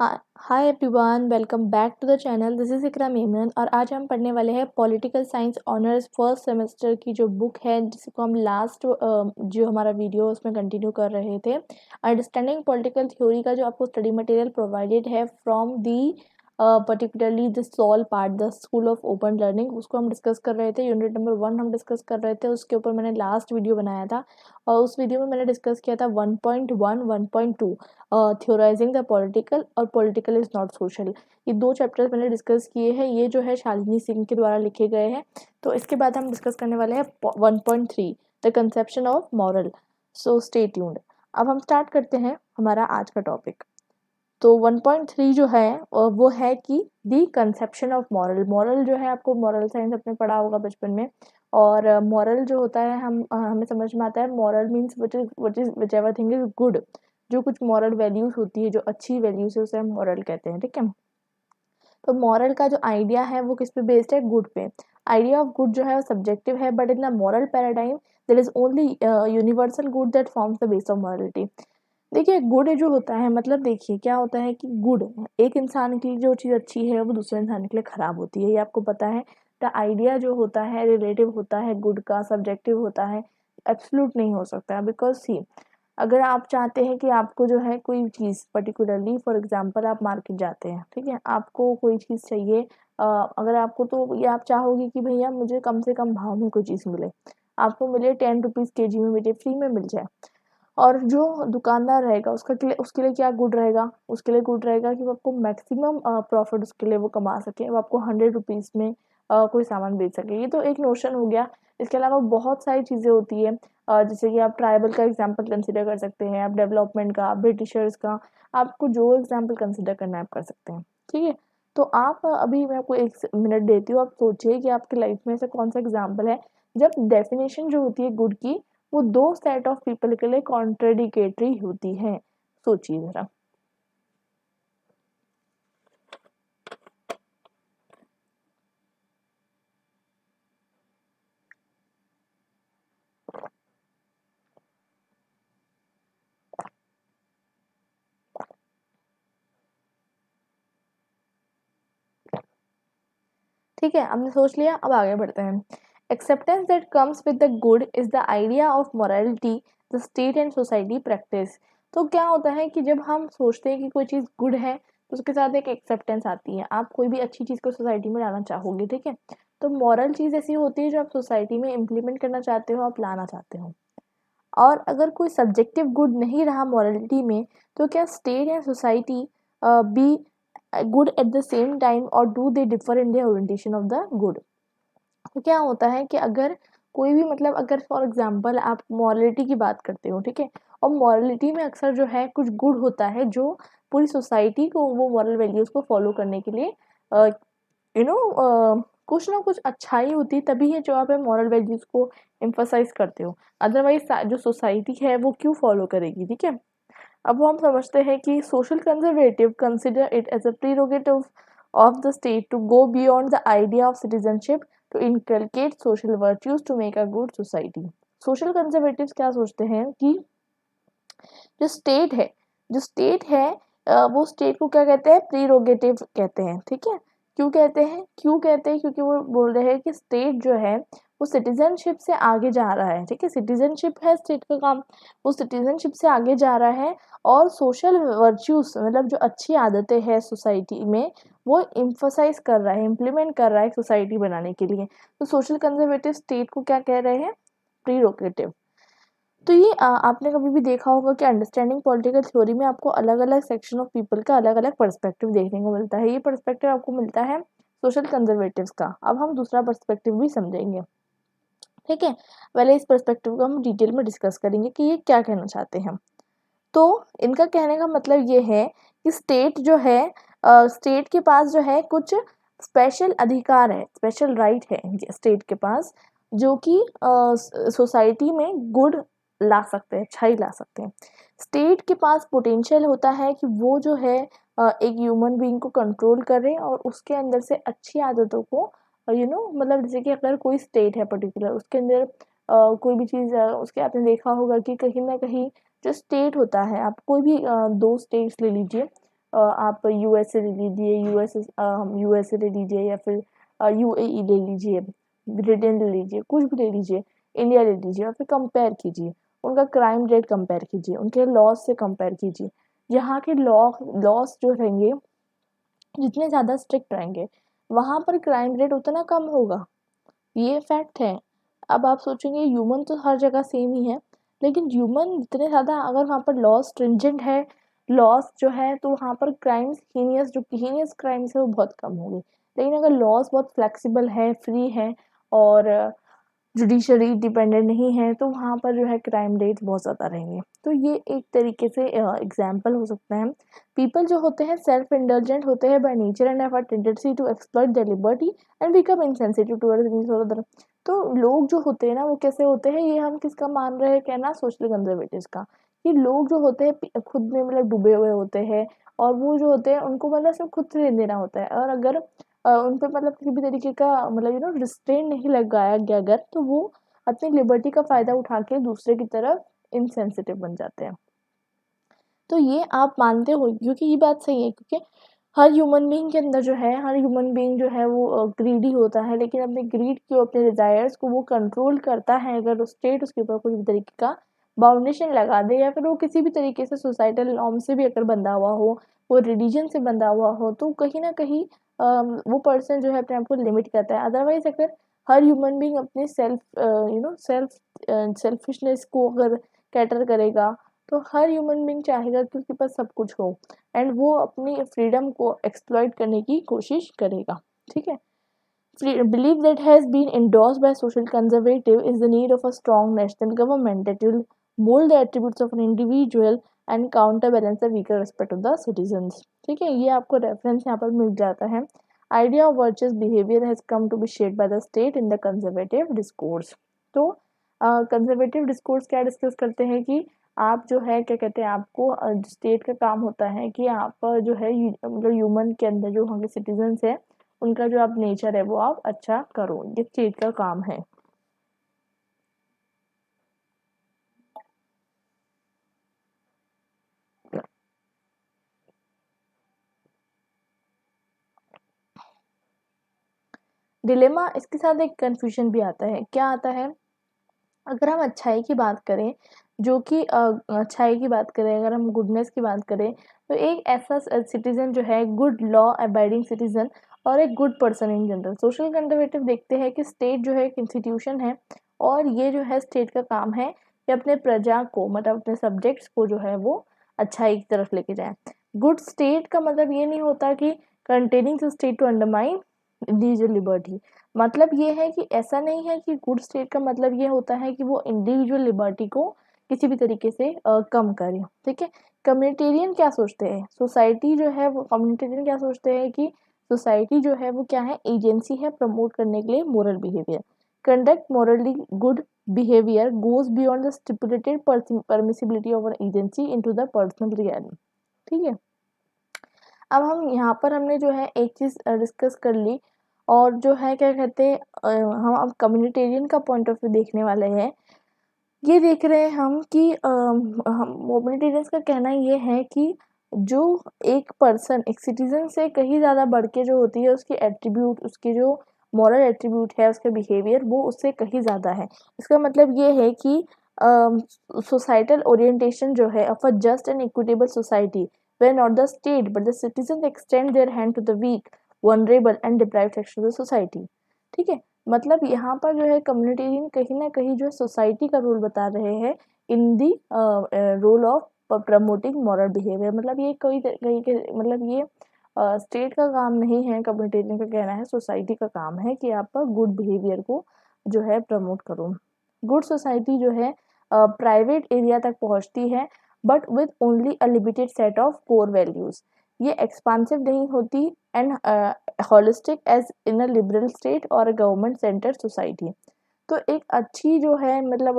Hi everyone, welcome back to the channel. This is Iqra Memon और आज हम पढ़ने वाले हैं political science honours first semester की जो बुक है, जिसको हम लास्ट जो हमारा वीडियो उसमें कंटिन्यू कर रहे थे। अंडरस्टैंडिंग पॉलिटिकल थ्योरी का जो आपको स्टडी मटेरियल प्रोवाइडेड है from the particularly the SOL part the school of open learning, उसको हम डिस्कस कर रहे थे। यूनिट नंबर 1 हम डिस्कस कर रहे थे, उसके ऊपर मैंने लास्ट वीडियो बनाया था और उस वीडियो में मैंने डिस्कस किया था 1.1 1.2 थ्योराइजिंग द पॉलिटिकल और पॉलिटिकल इज नॉट सोशल। ये दो चैप्टर्स मैंने डिस्कस किए हैं। ये जो है शालिनी सिंह के द्वारा लिखे गए हैं। तो इसके बाद हम डिस्कस करने वाले हैं 1.3 the conception of moral. So stay tuned. अब हम स्टार्ट करते हैं हमारा आज का टॉपिक। तो 1.3 जो है वो है कि दी कंसेप्शन ऑफ मॉरल। मॉरल जो है, आपको मॉरल साइंस अपने पढ़ा होगा बचपन में। और मॉरल जो होता है हमें समझ में आता है moral means what is which ever thing is good. जो कुछ मॉरल वैल्यूज होती है, जो अच्छी वैल्यूज है, उसे हम मॉरल कहते हैं। ठीक है। तो मॉरल का जो आइडिया है वो किस पे बेस्ड है? गुड पे। आइडिया ऑफ गुड जो है वो सब्जेक्टिव है, but in the moral paradigm there is only universal good that forms the base of morality. देखिए, गुड जो होता है, मतलब देखिए क्या होता है कि गुड, एक इंसान की जो चीज़ अच्छी है वो दूसरे इंसान के लिए खराब होती है, ये आपको पता है। द आइडिया जो होता है रिलेटिव होता है, गुड का सब्जेक्टिव होता है, एब्सोल्यूट नहीं हो सकता। बिकॉज सी, अगर आप चाहते हैं कि आपको जो है कोई चीज़ पर्टिकुलरली, फॉर एग्जांपल आप मार्केट जाते हैं, ठीक है, आपको कोई चीज़ चाहिए, अगर आपको, तो ये आप चाहोगे कि भैया मुझे कम से कम भाव में कोई चीज़ मिले, आपको मिले 10 रुपीज़ केजी में, मुझे फ्री में मिल जाए। और जो दुकानदार रहेगा उसके लिए क्या गुड रहेगा? उसके लिए गुड रहेगा कि वो आपको मैक्सिमम प्रॉफिट उसके लिए वो कमा सके, वो आपको 100 रुपीज़ में कोई सामान बेच सके। ये तो एक नोशन हो गया। इसके अलावा बहुत सारी चीज़ें होती है, जैसे कि आप ट्राइबल का एग्जाम्पल कंसिडर कर सकते हैं, आप डेवलपमेंट का, ब्रिटिशर्स का, आपको जो एग्जाम्पल कंसिडर करना है आप कर सकते हैं। ठीक है। तो आप अभी मैं आपको 1 मिनट देती हूँ, आप सोचिए कि आपकी लाइफ में ऐसा कौन सा एग्जाम्पल है जब डेफिनेशन जो होती है गुड की, वो दो सेट ऑफ पीपल के लिए कॉन्ट्रेडिकेटरी होती है। सोचिए जरा। ठीक है, हमने सोच लिया, अब आगे बढ़ते हैं। Acceptance that comes with the good is the idea of morality the state and society practice. तो क्या होता है कि जब हम सोचते हैं कि कोई चीज़ गुड है, तो उसके साथ एक एक्सेप्टेंस आती है। आप कोई भी अच्छी चीज़ को सोसाइटी में लाना चाहोगे, ठीक है। तो मॉरल चीज़ ऐसी होती है जो आप सोसाइटी में इम्प्लीमेंट करना चाहते हो, आप लाना चाहते हो। और अगर कोई सब्जेक्टिव गुड नहीं रहा मॉरलिटी में, तो क्या स्टेट या society be good at the same time, और do they differ in the orientation of the good? तो क्या होता है कि अगर कोई भी, मतलब अगर फॉर एग्जांपल आप मॉरलिटी की बात करते हो, ठीक है, और मॉरलिटी में अक्सर जो है कुछ गुड होता है जो पूरी सोसाइटी को वो मॉरल वैल्यूज को फॉलो करने के लिए यू नो कुछ ना कुछ अच्छाई होती है, तभी है जो आप मॉरल वैल्यूज को एम्फसाइज करते हो। अदरवाइज जो सोसाइटी है वो क्यों फॉलो करेगी? ठीक है। अब वो हम समझते हैं कि social conservative consider it as a prerogative of the state to go beyond the idea of citizenship to inculcate social virtues to make a good society. Social conservatives क्या सोचते हैं कि जो स्टेट है जो स्टेट है वो स्टेट को क्या कहते हैं? प्रीरोगेटिव कहते हैं। ठीक है। क्यों कहते हैं? क्योंकि वो बोल रहे हैं कि स्टेट जो है वो सिटीजनशिप से आगे जा रहा है। ठीक है। सिटीजनशिप है स्टेट का काम, वो सिटीजनशिप से आगे जा रहा है। और सोशल वर्च्यूज, मतलब जो अच्छी आदतें हैं सोसाइटी में, वो इम्फोसाइज कर रहा है, इम्प्लीमेंट कर रहा है सोसाइटी बनाने के लिए। तो सोशल कंजर्वेटिव स्टेट को क्या कह रहे हैं? प्रीरोगेटिव। तो ये आपने कभी भी देखा होगा कि अंडरस्टैंडिंग पॉलिटिकल थ्योरी में आपको अलग अलग सेक्शन ऑफ पीपल का अलग अलग पर्सपेक्टिव देखने को मिलता है। ये पर्सपेक्टिव आपको मिलता है सोशल कंजर्वेटिव्स का। अब हम दूसरा पर्सपेक्टिव भी समझेंगे। ठीक है। पहले इस पर्सपेक्टिव को हम डिटेल में डिस्कस करेंगे कि ये क्या कहना चाहते हैं। तो इनका कहने का मतलब ये है कि स्टेट जो है, स्टेट के पास जो है कुछ स्पेशल अधिकार है, स्पेशल राइट है स्टेट के पास, जो कि सोसाइटी में गुड ला सकते हैं, अच्छाई ला सकते हैं। स्टेट के पास पोटेंशियल होता है कि वो जो है एक ह्यूमन बीइंग को कंट्रोल करे और उसके अंदर से अच्छी आदतों को मतलब जैसे कि अगर कोई स्टेट है पर्टिकुलर, उसके अंदर कोई भी चीज़, उसके आपने देखा होगा कि कहीं ना कहीं जो स्टेट होता है, आप कोई भी दो स्टेट्स ले लीजिए, आप यूएसए ले लीजिए, यूएसए ले लीजिए या फिर यूएई ले लीजिए, ब्रिटेन ले लीजिए, कुछ भी ले लीजिए, इंडिया ले लीजिए और फिर कंपेयर कीजिए, उनका क्राइम रेट कंपेयर कीजिए, उनके लॉज से कंपेयर कीजिए। यहाँ के लॉस जो रहेंगे, जितने ज़्यादा स्ट्रिक्ट रहेंगे, वहाँ पर क्राइम रेट उतना कम होगा, ये फैक्ट है। अब आप सोचेंगे ह्यूमन तो हर जगह सेम ही है, लेकिन ह्यूमन जितने ज़्यादा अगर वहाँ पर लॉ स्ट्रिंजेंट है, लॉस जो है, तो वहाँ पर क्राइम्स हीनियस, जो हीनियस क्राइम्स है वो बहुत कम होंगे। लेकिन अगर लॉज बहुत फ्लेक्सिबल है, फ्री है और जुडिशरी डिपेंडेंट नहीं है, तो वहाँ पर जो है क्राइम रेट्स बहुत ज़्यादा रहेंगे। तो ये एक तरीके से एग्जाम्पल हो सकता है। पीपल जो होते हैं सेल्फ इंडल्जेंट होते हैं by nature and have a tendency to exploit their liberty and become insensitive towards needs of other. तो लोग जो होते हैं ना, वो कैसे होते हैं, ये हम किसका मान रहे हैं कहना, सोशल कंजर्वेटिव्स का, कि लोग जो होते हैं खुद में मतलब डूबे हुए होते हैं, और वो जो होते हैं उनको मतलब सिर्फ खुद से लेना होता है, और अगर उन पे मतलब किसी भी तरीके का मतलब रिस्ट्रेन नहीं लगाया गया अगर, तो वो अपनी लिबर्टी का फ़ायदा उठा के दूसरे की तरफ इनसेंसिटिव बन जाते हैं। तो ये आप मानते हो, क्योंकि ये बात सही है, क्योंकि हर ह्यूमन बीइंग के अंदर जो है, हर ह्यूमन बीइंग जो है वो ग्रीडी होता है, लेकिन अपने ग्रीड को, अपने डिज़ायर्स को वो कंट्रोल करता है अगर स्टेट उसके ऊपर कुछ भी तरीके का बाउंडेशन लगा दे, या फिर वो किसी भी तरीके से सोसाइटल नॉर्म से भी अगर बंधा हुआ हो, वो रिलीजन से बंधा हुआ हो, तो कहीं ना कहीं वो पर्सन जो है अपने आप को लिमिट करता है। अदरवाइज अगर हर ह्यूमन बीइंग अपने सेल्फिशनेस को अगर कैटर करेगा, तो हर ह्यूमन बीइंग चाहेगा कि उसके पास सब कुछ हो, एंड वो अपनी फ्रीडम को एक्सप्लॉइट करने की कोशिश करेगा। ठीक है। Belief that has been endorsed by social conservative is the need of a strong national government that will mold the attributes of an individual and counterbalance the weaker respect of the citizens। ठीक है, ये आपको reference यहाँ पर मिल जाता है। Idea of virtuous behavior has come to be shaped by the state in the conservative discourse। तो conservative discourse क्या डिस्कस करते हैं कि आप जो है क्या कहते हैं, आपको स्टेट का काम होता है कि आप जो है मतलब ह्यूमन के अंदर जो वहाँ के सिटीजन्स है, उनका जो आप नेचर है वो आप अच्छा करो, ये स्टेट का काम है। डिलेमा इसके साथ एक कंफ्यूजन भी आता है। क्या आता है, अगर हम अच्छाई की बात करें, जो कि अच्छाई की बात करें, अगर हम गुडनेस की बात करें, तो एक ऐसा सिटीजन जो है गुड लॉ अबाइडिंग सिटीजन और एक good person in general. Social conservative देखते हैं कि स्टेट जो है एक इंस्टीट्यूशन है, और ये जो है स्टेट का काम है कि अपने प्रजा को, मतलब अपने सब्जेक्ट्स को जो है वो अच्छाई की तरफ लेके जाए। गुड स्टेट का मतलब ये नहीं होता कि containing state to undermine individual liberty. मतलब ये है कि ऐसा नहीं है कि गुड स्टेट का मतलब ये होता है कि वो इंडिविजुअल लिबर्टी को किसी भी तरीके से कम करे। ठीक है। कम्युनिटेरियन क्या सोचते हैं, सोसाइटी जो है वो, कम्युनिटेरियन क्या सोचते हैं कि सोसाइटी जो है वो क्या है, एजेंसी है प्रमोट करने के लिए moral behaviour. Conduct morally good behaviour goes beyond the stipulated permissibility of an agency into the personal reality. ठीक है। अब हम यहाँ पर हमने जो है एक चीज़ डिस्कस कर ली, और जो है क्या कहते हैं, हम अब कम्युनिटेरियन का पॉइंट ऑफ व्यू देखने वाले हैं। ये देख रहे हैं हम कि हम कम्युनिटेरियंस का कहना ये है कि जो एक पर्सन, एक सिटीजन से कहीं ज़्यादा बढ़ के जो होती है, उसकी एट्रीब्यूट, उसकी जो मॉरल एट्रीब्यूट है, उसका बिहेवियर वो उससे कहीं ज़्यादा है। इसका मतलब ये है कि सोसाइटल ओरिएंटेशन जो है of a just and equitable society, where not the state but the citizens extend their hand to the weak, vulnerable and deprived section of the society। ठीक है। मतलब यहाँ पर जो है कम्युनिटेरियन कहीं ना कहीं जो है सोसाइटी का रोल बता रहे हैं in the role of promoting moral behaviour. मतलब ये कोई कहीं के मतलब ये स्टेट का काम नहीं है, कम्युनिटेरियन का कहना है सोसाइटी का काम है कि आप गुड बिहेवियर को जो है प्रमोट करो। गुड सोसाइटी जो है प्राइवेट एरिया तक पहुँचती है, but with only a limited set of core values. ये एक्सपांसिव नहीं होती and holistic as in a liberal state और अ गवर्नमेंट सेंटर सोसाइटी। तो एक अच्छी जो है मतलब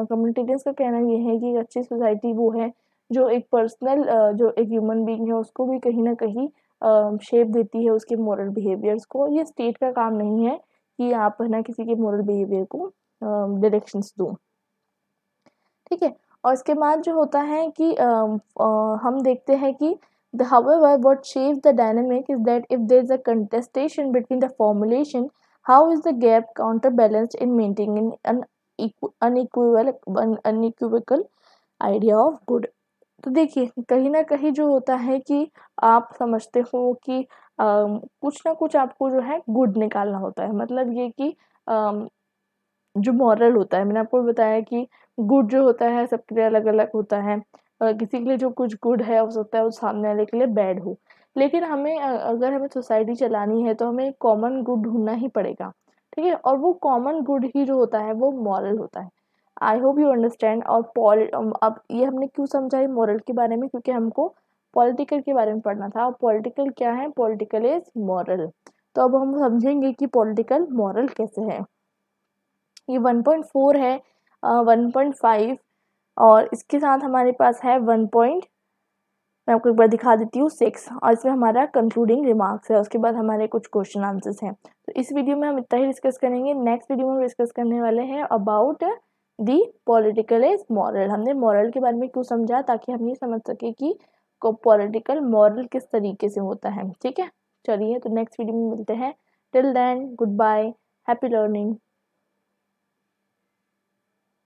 कम्युनिटेरियंस का कहना ये है कि एक अच्छी सोसाइटी वो है जो एक पर्सनल जो एक ह्यूमन बीइंग है उसको भी कहीं ना कहीं शेप देती है, उसके मोरल बिहेवियर्स को। ये स्टेट का काम नहीं है कि आप है ना किसी के मोरल बिहेवियर को डायरेक्शंस दो। ठीक है। और इसके बाद जो होता है कि हम देखते हैं कि However, what shapes the dynamic is that if there is a contestation between the formulation, how is the gap counterbalanced in maintaining an unequivocal idea of good? तो देखिए, कहीं न कहीं जो होता है कि आप समझते हो कि कुछ ना कुछ आपको जो है गुड निकालना होता है। मतलब ये कि अम, जो मॉरल होता है, मैंने आपको बताया कि गुड जो होता है सबके लिए अलग-अलग होता है। किसी के लिए जो कुछ गुड है हो सकता है वो सामने वाले के लिए बैड हो। लेकिन हमें अगर हमें सोसाइटी चलानी है तो हमें एक कॉमन गुड ढूँढना ही पड़ेगा, ठीक है? और वो कॉमन गुड ही जो होता है वो मॉरल होता है। I hope you understand. और अब ये हमने क्यों समझा है मॉरल के बारे में, क्योंकि हमको पॉलिटिकल के बारे में पढ़ना था। और पॉलिटिकल क्या है? Political is moral. तो अब हम समझेंगे कि पॉलिटिकल मॉरल कैसे है। ये 1.4 है, 1.5 और इसके साथ हमारे पास है 1 पॉइंट, मैं आपको एक बार दिखा देती हूँ, 6 और इसमें हमारा कंक्लूडिंग रिमार्क्स है। उसके बाद हमारे कुछ क्वेश्चन आंसर्स हैं। तो इस वीडियो में हम इतना ही डिस्कस करेंगे। नेक्स्ट वीडियो में हम डिस्कस करने वाले हैं about the political is moral. हमने मॉरल के बारे में क्यों समझा, ताकि हम ये समझ सके कि पॉलिटिकल मॉरल किस तरीके से होता है। ठीक है, चलिए तो नेक्स्ट वीडियो में मिलते हैं। Till then goodbye, happy learning.